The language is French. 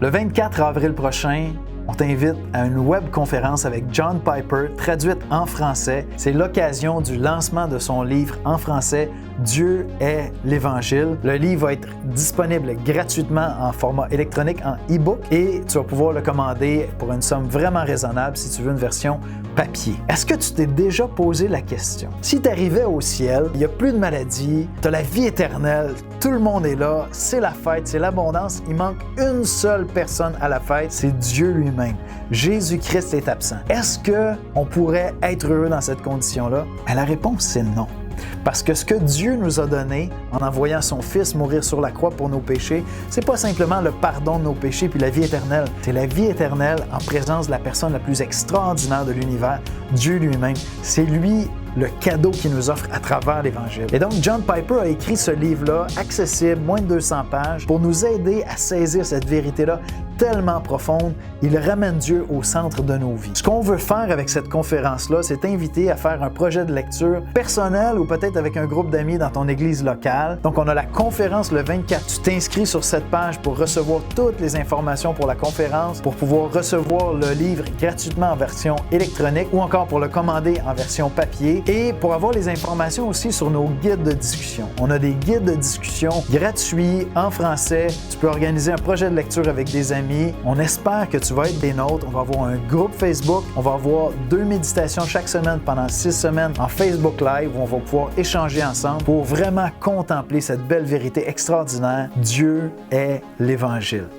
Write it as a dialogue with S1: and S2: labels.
S1: Le 24 avril prochain, on t'invite à une webconférence avec John Piper, traduite en français. C'est l'occasion du lancement de son livre en français, Dieu est l'Évangile. Le livre va être disponible gratuitement en format électronique, en e-book, et tu vas pouvoir le commander pour une somme vraiment raisonnable si tu veux une version papier. Est-ce que tu t'es déjà posé la question? Si tu arrivais au ciel, il n'y a plus de maladies, tu as la vie éternelle, tout le monde est là, c'est la fête, c'est l'abondance, il manque une seule personne à la fête, c'est Dieu lui-même. Jésus-Christ est absent. Est-ce qu'on pourrait être heureux dans cette condition-là? La réponse, c'est non. Parce que ce que Dieu nous a donné en envoyant son Fils mourir sur la croix pour nos péchés, c'est pas simplement le pardon de nos péchés puis la vie éternelle. C'est la vie éternelle en présence de la personne la plus extraordinaire de l'univers, Dieu lui-même. C'est lui le cadeau qu'il nous offre à travers l'Évangile. Et donc, John Piper a écrit ce livre-là, accessible, moins de 200 pages, pour nous aider à saisir cette vérité-là tellement profonde. Il ramène Dieu au centre de nos vies. Ce qu'on veut faire avec cette conférence-là, c'est t'inviter à faire un projet de lecture personnel ou peut-être avec un groupe d'amis dans ton église locale. Donc, on a la conférence le 24. Tu t'inscris sur cette page pour recevoir toutes les informations pour la conférence, pour pouvoir recevoir le livre gratuitement en version électronique ou encore pour le commander en version papier. Et pour avoir les informations aussi sur nos guides de discussion. On a des guides de discussion gratuits en français. Tu peux organiser un projet de lecture avec des amis. On espère que tu vas être des nôtres. On va avoir un groupe Facebook. On va avoir 2 méditations chaque semaine pendant 6 semaines en Facebook Live où on va pouvoir échanger ensemble pour vraiment contempler cette belle vérité extraordinaire. Dieu est l'Évangile.